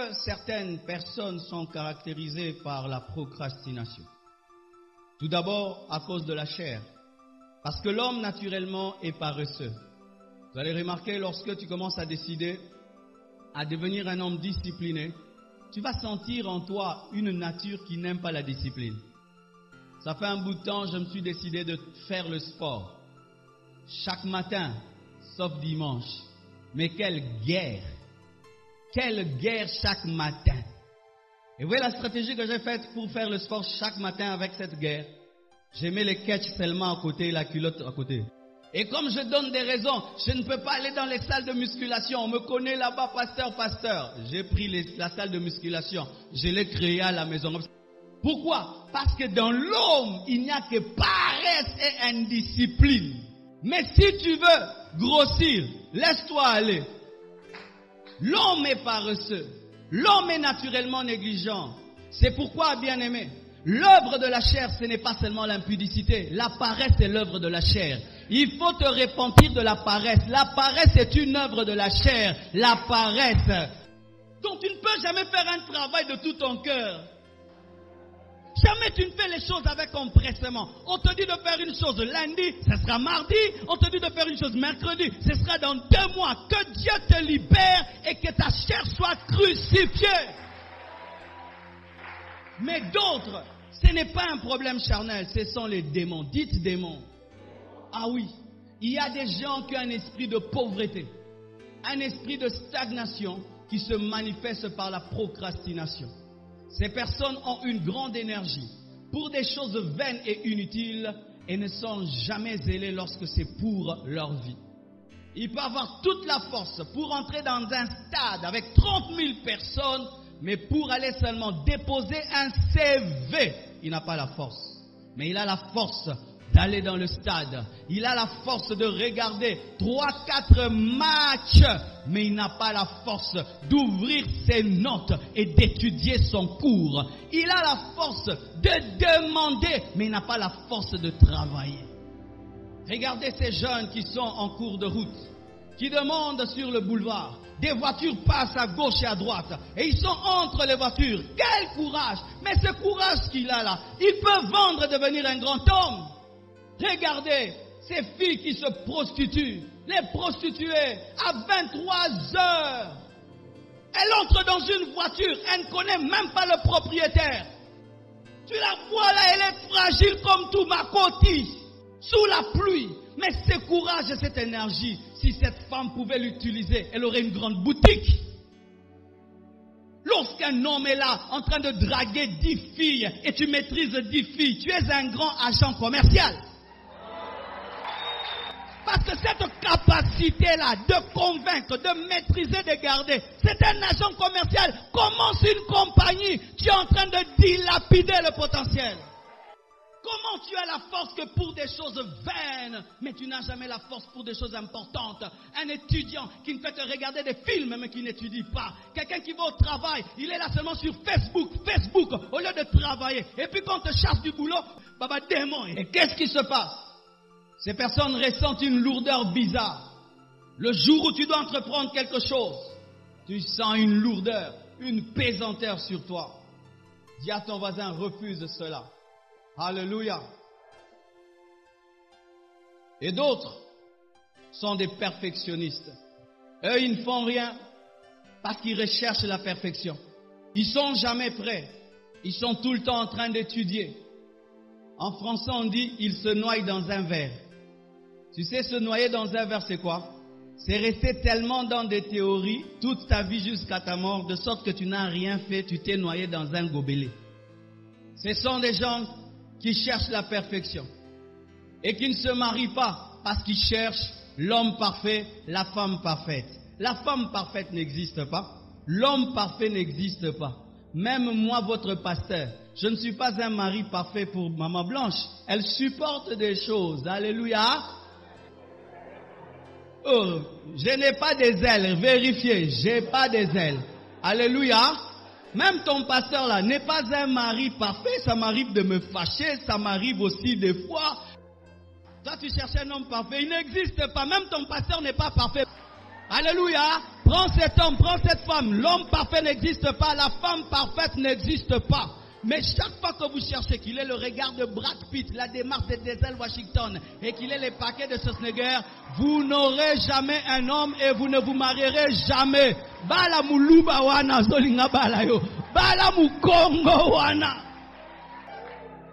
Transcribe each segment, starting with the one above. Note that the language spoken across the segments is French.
que certaines personnes sont caractérisées par la procrastination? Tout d'abord, à cause de la chair. Parce que l'homme, naturellement, est paresseux. Vous allez remarquer, lorsque tu commences à décider à devenir un homme discipliné, tu vas sentir en toi une nature qui n'aime pas la discipline. Ça fait un bout de temps, je me suis décidé de faire le sport. Chaque matin, sauf dimanche. Mais quelle guerre! Quelle guerre chaque matin! Et vous voyez la stratégie que j'ai faite pour faire le sport chaque matin avec cette guerre? J'ai mis les catchs seulement à côté et la culotte à côté. Et comme je donne des raisons, je ne peux pas aller dans les salles de musculation. On me connaît là-bas, pasteur. J'ai pris la salle de musculation. Je l'ai créée à la maison. Pourquoi? Parce que dans l'homme, il n'y a que paresse et indiscipline. Mais si tu veux grossir, laisse-toi aller. L'homme est paresseux. L'homme est naturellement négligent. C'est pourquoi, bien-aimé, l'œuvre de la chair, ce n'est pas seulement l'impudicité. La paresse est l'œuvre de la chair. Il faut te repentir de la paresse. La paresse est une œuvre de la chair. La paresse. Donc tu ne peux jamais faire un travail de tout ton cœur. Jamais tu ne fais les choses avec empressement. On te dit de faire une chose lundi, ce sera mardi. On te dit de faire une chose mercredi, ce sera dans 2 mois. Que Dieu te libère et que ta chair soit crucifiée. Mais d'autres, ce n'est pas un problème charnel, ce sont les démons. Dites démons. Ah oui, il y a des gens qui ont un esprit de pauvreté, un esprit de stagnation qui se manifeste par la procrastination. Ces personnes ont une grande énergie pour des choses vaines et inutiles et ne sont jamais zélées lorsque c'est pour leur vie. Ils peuvent avoir toute la force pour entrer dans un stade avec 30 000 personnes, mais pour aller seulement déposer un CV, il n'a pas la force. Mais il a la force d'aller dans le stade. Il a la force de regarder 3-4 matchs, mais il n'a pas la force d'ouvrir ses notes et d'étudier son cours. Il a la force de demander, mais il n'a pas la force de travailler. Regardez ces jeunes qui sont en cours de route, qui demandent sur le boulevard. Des voitures passent à gauche et à droite. Et ils sont entre les voitures. Quel courage! Mais ce courage qu'il a là, il peut vendre et devenir un grand homme. Regardez ces filles qui se prostituent. Les prostituées à 23 heures. Elle entre dans une voiture. Elle ne connaît même pas le propriétaire. Tu la vois là, elle est fragile comme tout ma cotille. Sous la pluie. Mais ce courage et cette énergie, si cette femme pouvait l'utiliser, elle aurait une grande boutique. Lorsqu'un homme est là, en train de draguer 10 filles, et tu maîtrises 10 filles, tu es un grand agent commercial. Parce que cette capacité-là de convaincre, de maîtriser, de garder, c'est un agent commercial. Commence une compagnie, tu es en train de dilapider le potentiel. Comment tu as la force que pour des choses vaines, mais tu n'as jamais la force pour des choses importantes? Un étudiant qui ne fait que regarder des films, mais qui n'étudie pas. Quelqu'un qui va au travail, il est là seulement sur Facebook, au lieu de travailler. Et puis quand on te chasse du boulot, baba démon. Et qu'est-ce qui se passe? Ces personnes ressentent une lourdeur bizarre. Le jour où tu dois entreprendre quelque chose, tu sens une lourdeur, une pesanteur sur toi. Dis à ton voisin, refuse cela. Alléluia. Et d'autres sont des perfectionnistes. Eux, ils ne font rien parce qu'ils recherchent la perfection. Ils sont jamais prêts. Ils sont tout le temps en train d'étudier. En français, on dit ils se noient dans un verre. Tu sais, se noyer dans un verre, c'est quoi? C'est rester tellement dans des théories toute ta vie jusqu'à ta mort, de sorte que tu n'as rien fait, tu t'es noyé dans un gobelet. Ce sont des gens qui cherchent la perfection et qui ne se marient pas parce qu'ils cherchent l'homme parfait, la femme parfaite. La femme parfaite n'existe pas. L'homme parfait n'existe pas. Même moi, votre pasteur, je ne suis pas un mari parfait pour Maman Blanche. Elle supporte des choses. Alléluia. Oh, je n'ai pas des ailes. Vérifiez, j'ai pas des ailes. Alléluia. Même ton pasteur là n'est pas un mari parfait. Ça m'arrive de me fâcher. Ça m'arrive aussi des fois. Toi, tu cherches un homme parfait. Il n'existe pas. Même ton pasteur n'est pas parfait. Alléluia. Prends cet homme, prends cette femme. L'homme parfait n'existe pas, la femme parfaite n'existe pas. Mais chaque fois que vous cherchez qu'il ait le regard de Brad Pitt, la démarche de Denzel Washington et qu'il ait les paquets de Schwarzenegger, vous n'aurez jamais un homme et vous ne vous marierez jamais. Bala muluba wana zolinga bala yo. Bala mukongo wana.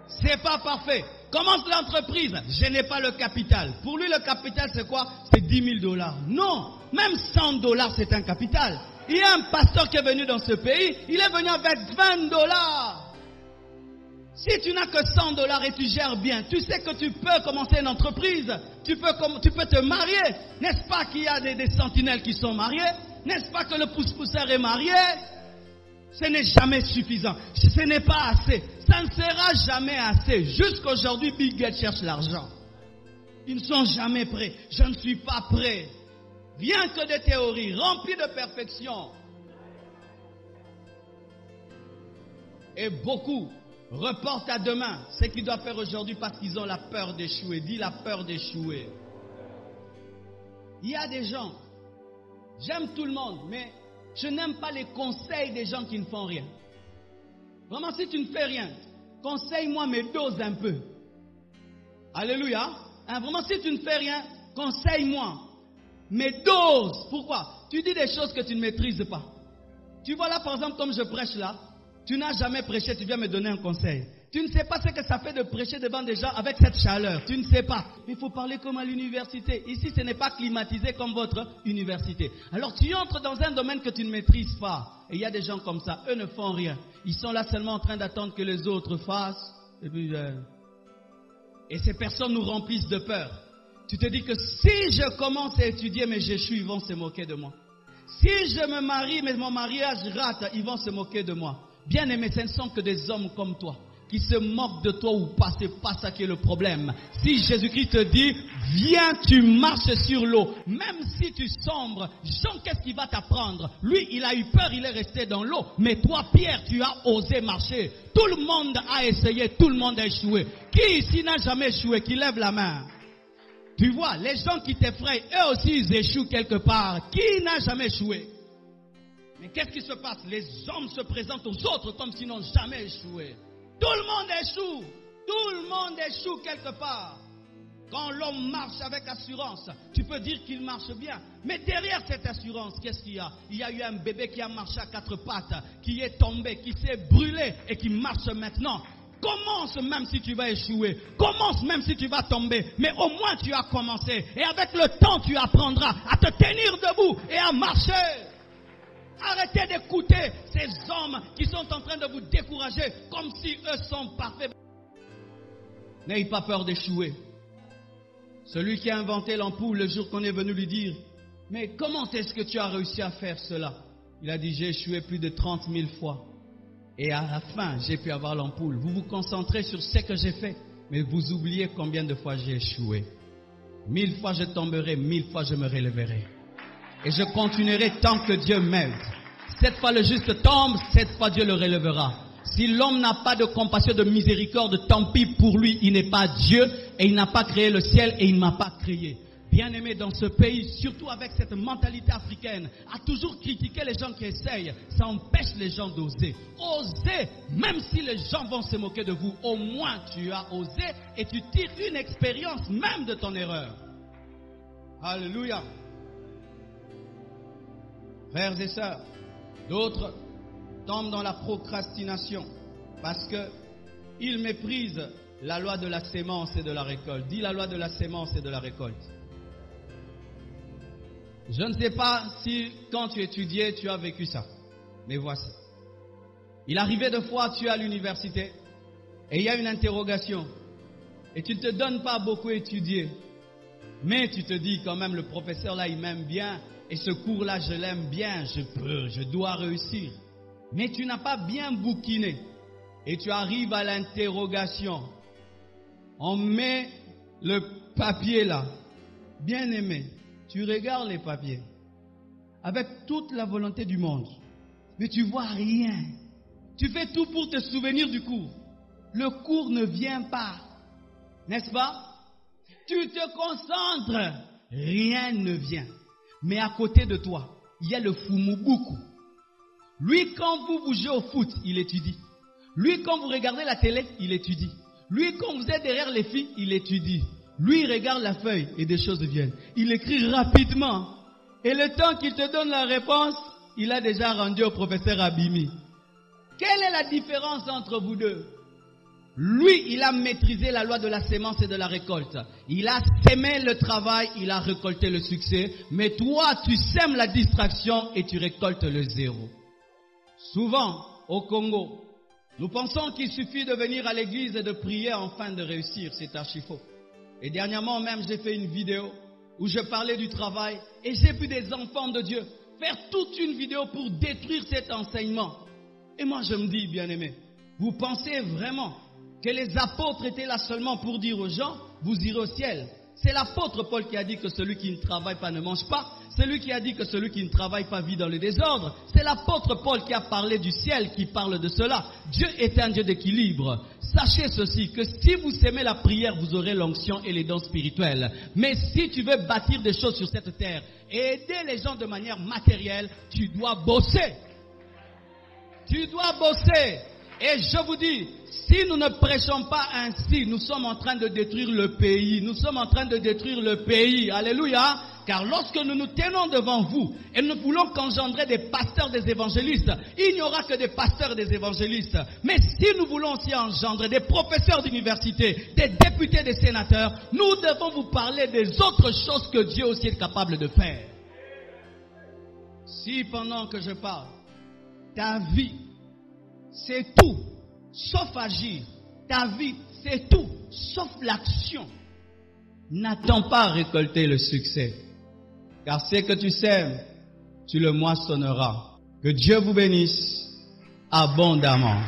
C'est pas parfait. Commence l'entreprise. Je n'ai pas le capital. Pour lui, le capital, c'est quoi? C'est $10,000. Non. Même $100, c'est un capital. Il y a un pasteur qui est venu dans ce pays. Il est venu avec $20. Si tu n'as que $100 et tu gères bien, tu sais que tu peux commencer une entreprise. Tu peux te marier. N'est-ce pas qu'il y a des sentinelles qui sont mariées? N'est-ce pas que le pousse-pousseur est marié? Ce n'est jamais suffisant. Ce n'est pas assez. Ça ne sera jamais assez. Jusqu'aujourd'hui, Bill Gates cherche l'argent. Ils ne sont jamais prêts. Je ne suis pas prêt. Rien que des théories remplies de perfection. Et beaucoup reportent à demain ce qu'ils doivent faire aujourd'hui parce qu'ils ont la peur d'échouer. Dis la peur d'échouer. Il y a des gens, j'aime tout le monde, mais je n'aime pas les conseils des gens qui ne font rien. Vraiment, si tu ne fais rien, conseille-moi, mais dose un peu. Alléluia. Vraiment, si tu ne fais rien, conseille-moi, mais dose. Pourquoi? Tu dis des choses que tu ne maîtrises pas. Tu vois là, par exemple, comme je prêche là, tu n'as jamais prêché, tu viens me donner un conseil. Tu ne sais pas ce que ça fait de prêcher devant des gens avec cette chaleur. Tu ne sais pas. Il faut parler comme à l'université. Ici, ce n'est pas climatisé comme votre université. Alors, tu entres dans un domaine que tu ne maîtrises pas. Et il y a des gens comme ça. Eux ne font rien. Ils sont là seulement en train d'attendre que les autres fassent. Et ces personnes nous remplissent de peur. Tu te dis que si je commence à étudier, mais j'échoue, ils vont se moquer de moi. Si je me marie, mais mon mariage rate, ils vont se moquer de moi. Bien aimé, ce ne sont que des hommes comme toi qui se moquent de toi ou pas, c'est pas ça qui est le problème. Si Jésus-Christ te dit, viens, tu marches sur l'eau, même si tu sombres, Jean, qu'est-ce qu'il va t'apprendre? Lui, il a eu peur, il est resté dans l'eau. Mais toi, Pierre, tu as osé marcher. Tout le monde a essayé, tout le monde a échoué. Qui ici n'a jamais échoué? Qui lève la main? Tu vois, les gens qui t'effraient, eux aussi, ils échouent quelque part. Qui n'a jamais échoué? Mais qu'est-ce qui se passe? Les hommes se présentent aux autres comme s'ils n'ont jamais échoué. Tout le monde échoue. Tout le monde échoue quelque part. Quand l'homme marche avec assurance, tu peux dire qu'il marche bien. Mais derrière cette assurance, qu'est-ce qu'il y a? Il y a eu un bébé qui a marché à 4 pattes, qui est tombé, qui s'est brûlé et qui marche maintenant. Commence même si tu vas échouer. Commence même si tu vas tomber. Mais au moins tu as commencé. Et avec le temps, tu apprendras à te tenir debout et à marcher. Arrêtez d'écouter ces hommes qui sont en train de vous décourager comme si eux sont parfaits. N'ayez pas peur d'échouer. Celui qui a inventé l'ampoule, le jour qu'on est venu lui dire, mais comment est-ce que tu as réussi à faire cela? Il a dit, j'ai échoué plus de 30 000 fois. Et à la fin, j'ai pu avoir l'ampoule. Vous vous concentrez sur ce que j'ai fait, mais vous oubliez combien de fois j'ai échoué. 1000 fois je tomberai, 1000 fois je me relèverai. Et je continuerai tant que Dieu m'aide. Cette fois le juste tombe, cette fois Dieu le relèvera. Si l'homme n'a pas de compassion, de miséricorde, tant pis pour lui, il n'est pas Dieu et il n'a pas créé le ciel et il ne m'a pas créé. Bien-aimé, dans ce pays, surtout avec cette mentalité africaine, à toujours critiquer les gens qui essayent, ça empêche les gens d'oser. Oser, même si les gens vont se moquer de vous, au moins tu as osé et tu tires une expérience même de ton erreur. Alléluia. Frères et sœurs, d'autres tombent dans la procrastination parce qu'ils méprisent la loi de la sémence et de la récolte. Dis la loi de la sémence et de la récolte. Je ne sais pas si quand tu étudiais, tu as vécu ça. Mais voici. Il arrivait de fois, tu es à l'université et il y a une interrogation. Et tu ne te donnes pas beaucoup à étudier. Mais tu te dis quand même, le professeur là, il m'aime bien. Et ce cours-là, je l'aime bien. Je dois réussir. Mais tu n'as pas bien bouquiné. Et tu arrives à l'interrogation. On met le papier là. Bien aimé. Tu regardes les papiers avec toute la volonté du monde, mais tu vois rien. Tu fais tout pour te souvenir du cours. Le cours ne vient pas, n'est-ce pas? Tu te concentres, rien ne vient. Mais à côté de toi, il y a le Fumubuku. Lui, quand vous jouez au foot, il étudie. Lui, quand vous regardez la télé, il étudie. Lui, quand vous êtes derrière les filles, il étudie. Lui, il regarde la feuille et des choses viennent. Il écrit rapidement. Et le temps qu'il te donne la réponse, il a déjà rendu au professeur Abimi. Quelle est la différence entre vous deux? Lui, il a maîtrisé la loi de la sémence et de la récolte. Il a sémé le travail, il a récolté le succès. Mais toi, tu sèmes la distraction et tu récoltes le zéro. Souvent, au Congo, nous pensons qu'il suffit de venir à l'église et de prier afin de réussir. C'est archi faux. Et dernièrement même, j'ai fait une vidéo où je parlais du travail et j'ai vu des enfants de Dieu faire toute une vidéo pour détruire cet enseignement. Et moi, je me dis, bien-aimés, vous pensez vraiment que les apôtres étaient là seulement pour dire aux gens, vous irez au ciel? C'est l'apôtre Paul qui a dit que celui qui ne travaille pas ne mange pas. Celui qui a dit que celui qui ne travaille pas vit dans le désordre. C'est l'apôtre Paul qui a parlé du ciel, qui parle de cela. Dieu est un Dieu d'équilibre. Sachez ceci, que si vous aimez la prière, vous aurez l'onction et les dons spirituels. Mais si tu veux bâtir des choses sur cette terre et aider les gens de manière matérielle, tu dois bosser. Tu dois bosser. Et je vous dis, si nous ne prêchons pas ainsi, nous sommes en train de détruire le pays. Nous sommes en train de détruire le pays. Alléluia. Car lorsque nous nous tenons devant vous et nous voulons qu'engendrer des pasteurs, des évangélistes, il n'y aura que des pasteurs et des évangélistes. Mais si nous voulons aussi engendrer des professeurs d'université, des députés, des sénateurs, nous devons vous parler des autres choses que Dieu aussi est capable de faire. Si pendant que je parle, ta vie, c'est tout, sauf agir. Ta vie, c'est tout, sauf l'action. N'attends pas à récolter le succès. Car ce que tu sèmes, tu le moissonneras. Que Dieu vous bénisse abondamment.